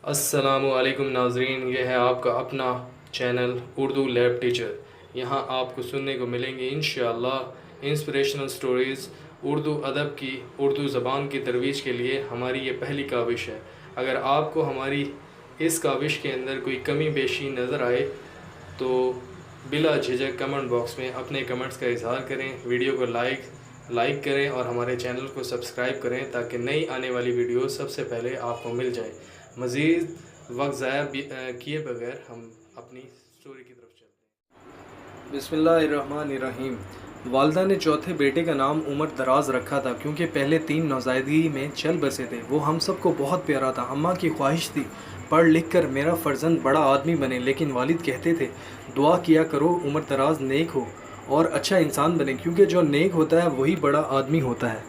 السلام علیکم ناظرین، یہ ہے آپ کا اپنا چینل اردو لیب ٹیچر۔ یہاں آپ کو سننے کو ملیں گے انشاءاللہ انسپریشنل سٹوریز اردو ادب کی، اردو زبان کی ترویج کے لیے ہماری یہ پہلی کاوش ہے۔ اگر آپ کو ہماری اس کاوش کے اندر کوئی کمی بیشی نظر آئے تو بلا جھجک کمنٹ باکس میں اپنے کمنٹس کا اظہار کریں، ویڈیو کو لائک کریں اور ہمارے چینل کو سبسکرائب کریں تاکہ نئی آنے والی ویڈیو سب سے پہلے آپ کو مل جائے۔ مزید وقت ضائع کیے بغیر ہم اپنی سٹوری کی طرف چلتے ہیں۔ بسم اللہ الرحمن الرحیم۔ والدہ نے چوتھے بیٹے کا نام عمر دراز رکھا تھا کیونکہ پہلے 3 نوزائیدگی میں چل بسے تھے۔ وہ ہم سب کو بہت پیارا تھا۔ اماں کی خواہش تھی پڑھ لکھ کر میرا فرزند بڑا آدمی بنے، لیکن والد کہتے تھے دعا کیا کرو عمر دراز نیک ہو اور اچھا انسان بنے، کیونکہ جو نیک ہوتا ہے وہی بڑا آدمی ہوتا ہے۔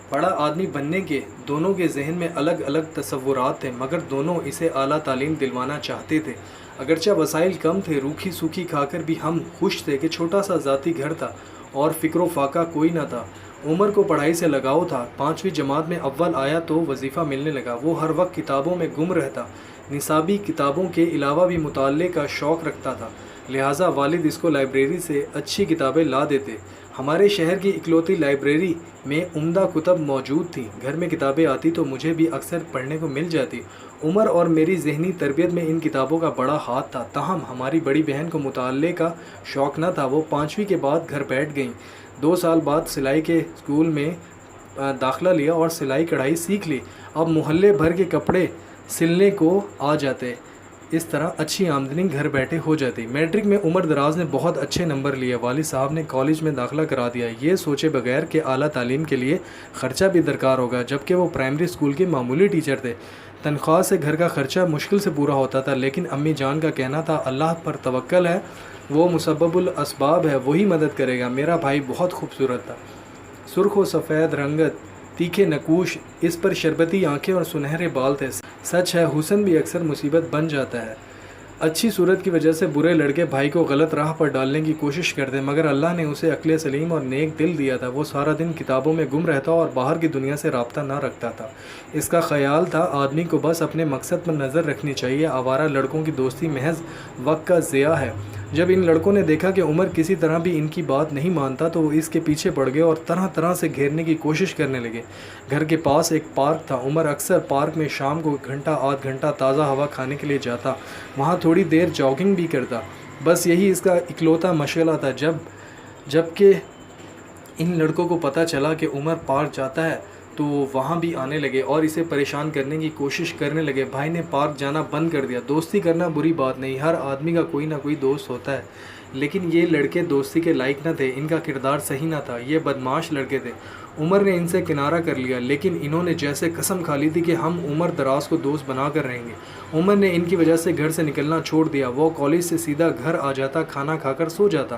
بڑا آدمی بننے کے دونوں کے ذہن میں الگ الگ تصورات تھے، مگر دونوں اسے اعلیٰ تعلیم دلوانا چاہتے تھے۔ اگرچہ وسائل کم تھے، روکھی سوکھی کھا کر بھی ہم خوش تھے کہ چھوٹا سا ذاتی گھر تھا اور فکر و فاقہ کوئی نہ تھا۔ عمر کو پڑھائی سے لگاؤ تھا۔ 5ویں جماعت میں اول آیا تو وظیفہ ملنے لگا۔ وہ ہر وقت کتابوں میں گم رہتا، نصابی کتابوں کے علاوہ بھی مطالعے کا شوق رکھتا تھا، لہٰذا والد اس کو لائبریری سے اچھی کتابیں لا دیتے۔ ہمارے شہر کی اکلوتی لائبریری میں عمدہ کتب موجود تھیں۔ گھر میں کتابیں آتی تو مجھے بھی اکثر پڑھنے کو مل جاتی۔ عمر اور میری ذہنی تربیت میں ان کتابوں کا بڑا ہاتھ تھا۔ تاہم ہماری بڑی بہن کو مطالعے کا شوق نہ تھا۔ وہ 5ویں کے بعد گھر بیٹھ گئیں۔ 2 سال بعد سلائی کے اسکول میں داخلہ لیا اور سلائی کڑھائی سیکھ لی۔ اب محلے بھر کے کپڑے سلنے کو آ جاتے۔ اس طرح اچھی آمدنی گھر بیٹھے ہو جاتی۔ میٹرک میں عمر دراز نے بہت اچھے نمبر لیے۔ والد صاحب نے کالج میں داخلہ کرا دیا، یہ سوچے بغیر کہ اعلیٰ تعلیم کے لیے خرچہ بھی درکار ہوگا، جبکہ وہ پرائمری اسکول کے معمولی ٹیچر تھے۔ تنخواہ سے گھر کا خرچہ مشکل سے پورا ہوتا تھا، لیکن امی جان کا کہنا تھا اللہ پر توکل ہے، وہ مسبب الاسباب ہے، وہی مدد کرے گا۔ میرا بھائی بہت خوبصورت تھا، سرخ و سفید رنگت، تیکھے نقوش، اس پر شربتی آنکھیں اور سنہرے بال تھے۔ سچ ہے حسن بھی اکثر مصیبت بن جاتا ہے۔ اچھی صورت کی وجہ سے برے لڑکے بھائی کو غلط راہ پر ڈالنے کی کوشش کرتے، مگر اللہ نے اسے عقل سلیم اور نیک دل دیا تھا۔ وہ سارا دن کتابوں میں گم رہتا اور باہر کی دنیا سے رابطہ نہ رکھتا تھا۔ اس کا خیال تھا آدمی کو بس اپنے مقصد پر نظر رکھنی چاہیے، آوارہ لڑکوں کی دوستی محض وقت کا ضیاع ہے۔ جب ان لڑکوں نے دیکھا کہ عمر کسی طرح بھی ان کی بات نہیں مانتا تو وہ اس کے پیچھے پڑ گئے اور طرح طرح سے گھیرنے کی کوشش کرنے لگے۔ گھر کے پاس ایک پارک تھا۔ عمر اکثر پارک میں شام کو 1 گھنٹہ آدھ گھنٹہ تازہ ہوا کھانے کے لیے جاتا، وہاں تھوڑی دیر جاگنگ بھی کرتا۔ بس یہی اس کا اکلوتا مشغلہ تھا۔ جب کہ ان لڑکوں کو پتہ چلا کہ عمر پارک جاتا ہے تو وہاں بھی آنے لگے اور اسے پریشان کرنے کی کوشش کرنے لگے۔ بھائی نے پارک جانا بند کر دیا۔ دوستی کرنا بری بات نہیں، ہر آدمی کا کوئی نہ کوئی دوست ہوتا ہے، لیکن یہ لڑکے دوستی کے لائق نہ تھے، ان کا کردار صحیح نہ تھا، یہ بدمعاش لڑکے تھے۔ عمر نے ان سے کنارہ کر لیا، لیکن انہوں نے جیسے قسم کھا لی تھی کہ ہم عمر دراز کو دوست بنا کر رہیں گے۔ عمر نے ان کی وجہ سے گھر سے نکلنا چھوڑ دیا۔ وہ کالج سے سیدھا گھر آ جاتا، کھانا کھا کر سو جاتا،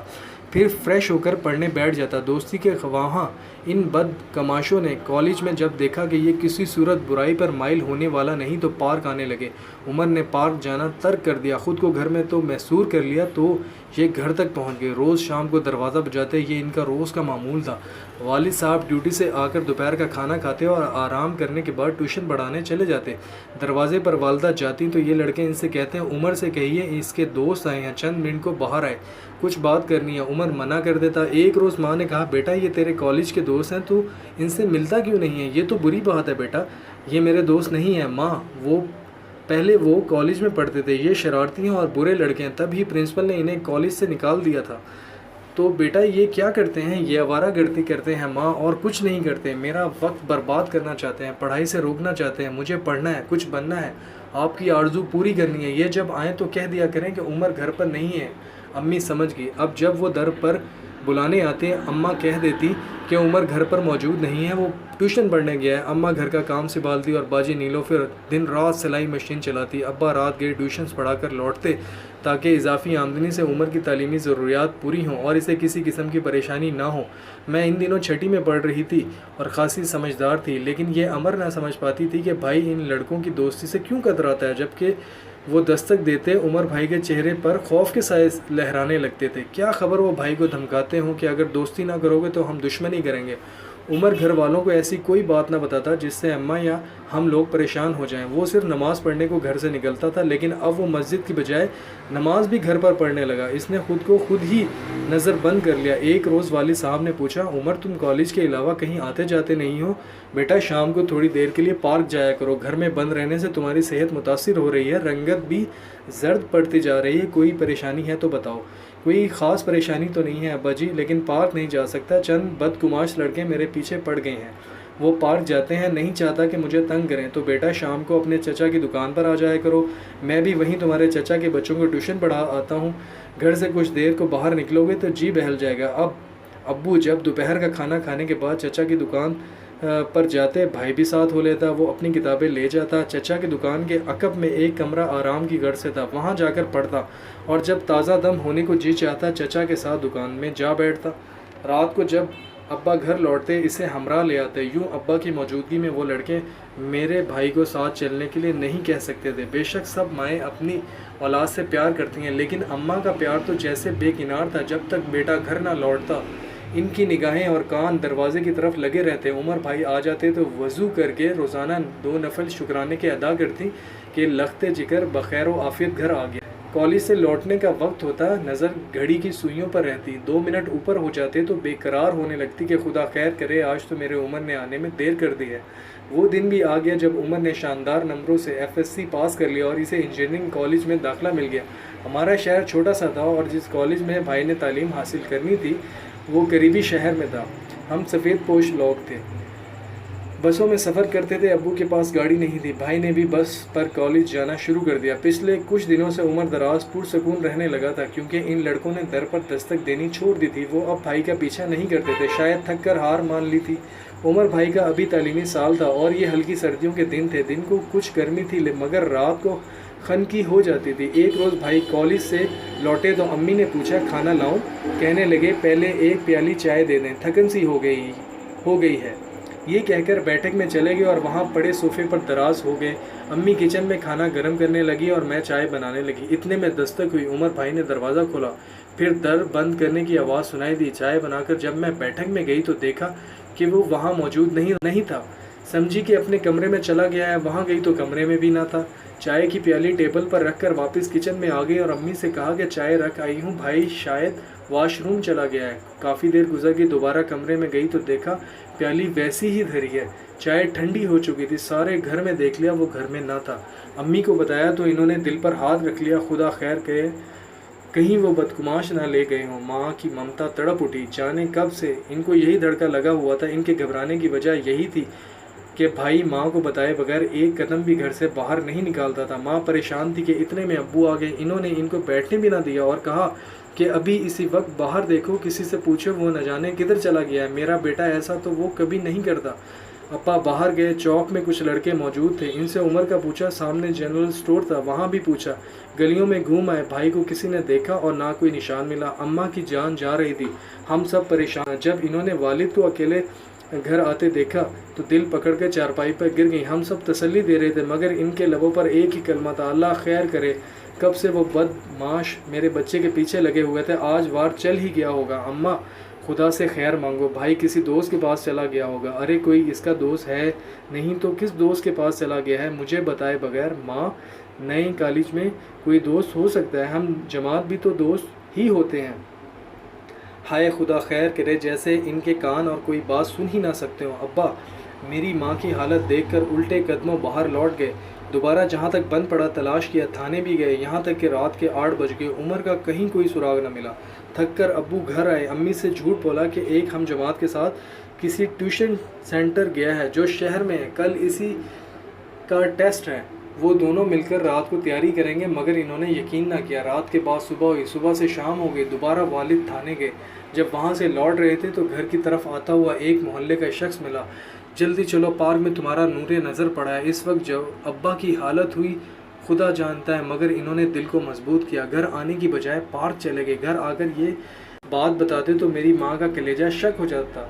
پھر فریش ہو کر پڑھنے بیٹھ جاتا۔ دوستی کے خواہاں ان بد کماشوں نے کالج میں جب دیکھا کہ یہ کسی صورت برائی پر مائل ہونے والا نہیں تو پارک آنے لگے۔ عمر نے پارک جانا ترک کر دیا، خود کو گھر میں تو محصور کر لیا تو یہ گھر تک پہنچ گئے۔ روز شام کو دروازہ بجاتے، یہ ان کا روز کا معمول تھا۔ والد صاحب ڈیوٹی سے آ کر دوپہر کا کھانا کھاتے اور آرام کرنے کے بعد ٹیوشن پڑھانے چلے جاتے۔ دروازے پر والدہ جاتی تو یہ لڑکے ان سے کہتے ہیں عمر سے کہیے اس کے دوست آئے ہیں، چند منٹ کو باہر آئے، کچھ بات کرنی ہے۔ عمر منع کر دیتا۔ ایک روز ماں نے کہا بیٹا یہ تیرے کالج کے دوست ہیں، تو ان سے ملتا کیوں نہیں ہے؟ یہ تو بری بات ہے بیٹا، یہ میرے دوست نہیں ہیں ماں، پہلے وہ کالج میں پڑھتے تھے، یہ شرارتی ہیں اور برے لڑکے ہیں، تب ہی پرنسپل نے انہیں کالج سے نکال دیا تھا۔ تو بیٹا یہ کیا کرتے ہیں؟ یہ آوارہ گردی کرتے ہیں ماں، اور کچھ نہیں کرتے، میرا وقت برباد کرنا چاہتے ہیں، پڑھائی سے روکنا چاہتے ہیں، مجھے پڑھنا ہے، کچھ بننا ہے، آپ کی آرزو پوری کرنی ہے۔ یہ جب آئیں تو کہہ دیا کریں کہ عمر گھر پر نہیں ہے۔ امی سمجھ گئی۔ اب جب وہ در پر بلانے آتے اماں کہہ دیتی کہ عمر گھر پر موجود نہیں ہے، وہ ٹیوشن پڑھنے گیا ہے۔ اماں گھر کا کام سنبھالتی اور باجی نیلوفر دن رات سلائی مشین چلاتی۔ ابا رات گئے ٹیوشنز پڑھا کر لوٹتے تاکہ اضافی آمدنی سے عمر کی تعلیمی ضروریات پوری ہوں اور اسے کسی قسم کی پریشانی نہ ہو۔ میں ان دنوں 6ٹھی میں پڑھ رہی تھی اور خاصی سمجھدار تھی، لیکن یہ امر نہ سمجھ پاتی تھی کہ بھائی ان لڑکوں کی دوستی سے کیوں کتراتا ہے۔ جبکہ وہ دستک دیتے عمر بھائی کے چہرے پر خوف کے سائے لہرانے لگتے تھے۔ کیا خبر وہ بھائی کو دھمکاتے ہوں کہ اگر دوستی نہ کرو گے تو ہم دشمنی کریں گے۔ عمر گھر والوں کو ایسی کوئی بات نہ بتاتا جس سے اماں یا ہم لوگ پریشان ہو جائیں۔ وہ صرف نماز پڑھنے کو گھر سے نکلتا تھا، لیکن اب وہ مسجد کی بجائے نماز بھی گھر پر پڑھنے لگا۔ اس نے خود کو خود ہی نظر بند کر لیا۔ ایک روز والد صاحب نے پوچھا، عمر تم کالج کے علاوہ کہیں آتے جاتے نہیں ہو؟ بیٹا شام کو تھوڑی دیر کے لیے پارک جایا کرو، گھر میں بند رہنے سے تمہاری صحت متاثر ہو رہی ہے، رنگت بھی زرد پڑتی جا رہی ہے، کوئی پریشانی ہے تو بتاؤ۔ کوئی خاص پریشانی تو نہیں ہے ابا جی، لیکن پارک نہیں جا سکتا، چند بدگماش لڑکے میرے پیچھے پڑ گئے ہیں، وہ پارک جاتے ہیں، نہیں چاہتا کہ مجھے تنگ کریں۔ تو بیٹا شام کو اپنے چچا کی دکان پر آ جایا کرو، میں بھی وہیں تمہارے چچا کے بچوں کو ٹیوشن پڑھا آتا ہوں، گھر سے کچھ دیر کو باہر نکلو گے تو جی بہل جائے گا۔ ابو جب دوپہر کا کھانا کھانے کے بعد چچا کی دکان پر جاتے، بھائی بھی ساتھ ہو لیتا، وہ اپنی کتابیں لے جاتا، چچا کی دکان کے عقب میں ایک کمرہ آرام کی غرض سے تھا، وہاں جا کر پڑھتا، اور جب تازہ دم ہونے کو جی چاہتا چچا کے ساتھ دکان میں جا بیٹھتا۔ رات کو جب ابا گھر لوٹتے اسے ہمراہ لے آتے، یوں ابا کی موجودگی میں وہ لڑکے میرے بھائی کو ساتھ چلنے کے لیے نہیں کہہ سکتے تھے۔ بے شک سب مائیں اپنی اولاد سے پیار کرتی ہیں، لیکن اماں کا پیار تو جیسے بے کنار تھا۔ جب تک بیٹا گھر نہ لوٹتا ان کی نگاہیں اور کان دروازے کی طرف لگے رہتے۔ عمر بھائی آ جاتے تو وضو کر کے روزانہ 2 نفل شکرانے کے ادا کرتی کہ لخت جگر بخیر و عافیت گھر آ گیا۔ کالج سے لوٹنے کا وقت ہوتا، نظر گھڑی کی سوئیوں پر رہتی، 2 منٹ اوپر ہو جاتے تو بے قرار ہونے لگتی کہ خدا خیر کرے، آج تو میرے عمر نے آنے میں دیر کر دی ہے۔ وہ دن بھی آ گیا جب عمر نے شاندار نمبروں سے FSC پاس کر لیا اور اسے انجینئرنگ کالج میں داخلہ مل گیا۔ ہمارا شہر چھوٹا سا تھا اور جس کالج میں بھائی نے تعلیم حاصل کرنی تھی وہ قریبی شہر میں تھا۔ ہم سفید پوش لوگ تھے، بسوں میں سفر کرتے تھے، ابو کے پاس گاڑی نہیں تھی، بھائی نے بھی بس پر کالج جانا شروع کر دیا۔ پچھلے کچھ دنوں سے عمر دراز پرسکون رہنے لگا تھا، کیونکہ ان لڑکوں نے در پر دستک دینی چھوڑ دی تھی۔ وہ اب بھائی کا پیچھا نہیں کرتے تھے، شاید تھک کر ہار مان لی تھی۔ عمر بھائی کا ابھی تعلیمی سال تھا اور یہ ہلکی سردیوں کے دن تھے، دن کو کچھ گرمی تھی مگر رات کو خنکی ہو جاتی تھی۔ ایک روز بھائی کالج سے لوٹے تو امی نے پوچھا کھانا لاؤں؟ کہنے لگے پہلے ایک پیالی چائے دے دیں، تھکن سی ہو گئی ہے۔ یہ کہہ کر بیٹھک میں چلے گئے اور وہاں پڑے صوفے پر دراز ہو گئے۔ امی کچن میں کھانا گرم کرنے لگی اور میں چائے بنانے لگی۔ اتنے میں دستک ہوئی، عمر بھائی نے دروازہ کھولا، پھر در بند کرنے کی آواز سنائی دی۔ چائے بنا کر جب میں بیٹھک میں گئی تو دیکھا کہ وہ وہاں موجود نہیں تھا، سمجھی کہ اپنے کمرے میں چلا گیا ہے، وہاں گئی تو کمرے میں بھی نہ تھا۔ چائے کی پیالی ٹیبل پر رکھ کر واپس کچن میں آ گئی اور امی سے کہا کہ چائے رکھ آئی ہوں، بھائی شاید واش روم چلا گیا ہے۔ کافی دیر گزر گئی، دوبارہ کمرے میں گئی تو دیکھا پیالی ویسی ہی دھری ہے، چائے ٹھنڈی ہو چکی تھی، سارے گھر میں دیکھ لیا، وہ گھر میں نہ تھا۔ امی کو بتایا تو انہوں نے دل پر ہاتھ رکھ لیا، خدا خیر کرے کہیں وہ بدگماش نہ لے گئے ہوں۔ ماں کی ممتا تڑپ اٹھی، جانے کب سے ان کو یہی دھڑکا لگا ہوا تھا۔ ان کے گھبرانے کی وجہ یہی تھی کہ بھائی ماں کو بتائے بغیر ایک قدم بھی گھر سے باہر نہیں نکالتا تھا۔ ماں پریشان تھی کہ اتنے میں ابو آ گئے، انہوں نے ان کو بیٹھنے بھی نہ دیا اور کہا کہ ابھی اسی وقت باہر دیکھو، کسی سے پوچھو وہ نہ جانے کدھر چلا گیا ہے، میرا بیٹا ایسا تو وہ کبھی نہیں کرتا۔ ابا باہر گئے، چوک میں کچھ لڑکے موجود تھے، ان سے عمر کا پوچھا، سامنے جنرل سٹور تھا وہاں بھی پوچھا، گلیوں میں گھوم آئے، بھائی کو کسی نے دیکھا اور نہ کوئی نشان ملا۔ اماں کی جان جا رہی تھی، ہم سب پریشان۔ جب انہوں نے والد کو اکیلے گھر آتے دیکھا تو دل پکڑ کے چارپائی پر گر گئی۔ ہم سب تسلی دے رہے تھے مگر ان کے لبوں پر ایک ہی کلمہ تھا، اللہ خیر کرے، کب سے وہ بدمعاش میرے بچے کے پیچھے لگے ہوئے تھے، آج وار چل ہی گیا ہوگا۔ اماں خدا سے خیر مانگو، بھائی کسی دوست کے پاس چلا گیا ہوگا۔ ارے کوئی اس کا دوست ہے نہیں تو کس دوست کے پاس چلا گیا ہے مجھے بتائے بغیر؟ ماں نئے کالج میں کوئی دوست ہو سکتا ہے، ہم جماعت بھی تو دوست ہی ہوتے ہیں۔ ہائے خدا خیر کرے، جیسے ان کے کان اور کوئی بات سن ہی نہ سکتے ہوں۔ ابا میری ماں کی حالت دیکھ کر الٹے قدموں باہر لوٹ گئے، دوبارہ جہاں تک بند پڑا تلاش کیا، تھانے بھی گئے، یہاں تک کہ رات کے 8 بج گئے، عمر کا کہیں کوئی سراغ نہ ملا۔ تھک کر ابو گھر آئے، امی سے جھوٹ بولا کہ ایک ہم جماعت کے ساتھ کسی ٹیوشن سینٹر گیا ہے جو شہر میں ہے، کل اسی کا ٹیسٹ ہے، وہ دونوں مل کر رات کو تیاری کریں گے، مگر انہوں نے یقین نہ کیا۔ رات کے بعد صبح ہوئی، صبح سے شام ہو گئی، دوبارہ والد تھانے گئے، جب وہاں سے لوٹ رہے تھے تو گھر کی طرف آتا ہوا ایک محلے کا شخص ملا، جلدی چلو پارک میں تمہارا نور نظر پڑا ہے۔ اس وقت جب ابا کی حالت ہوئی خدا جانتا ہے، مگر انہوں نے دل کو مضبوط کیا، گھر آنے کی بجائے پارک چلے گئے۔ گھر آ کر یہ بات بتاتے تو میری ماں کا کلیجہ شک ہو جاتا۔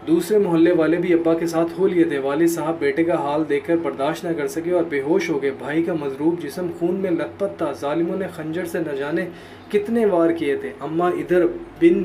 دوسرے محلے والے بھی ابا کے ساتھ ہو لیے تھے۔ والد صاحب بیٹے کا حال دیکھ کر برداشت نہ کر سکے اور بے ہوش ہو گئے۔ بھائی کا مضروب جسم خون میں لت پت تھا، ظالموں نے خنجر سے نہ جانے کتنے وار کیے تھے۔ اماں ادھر بن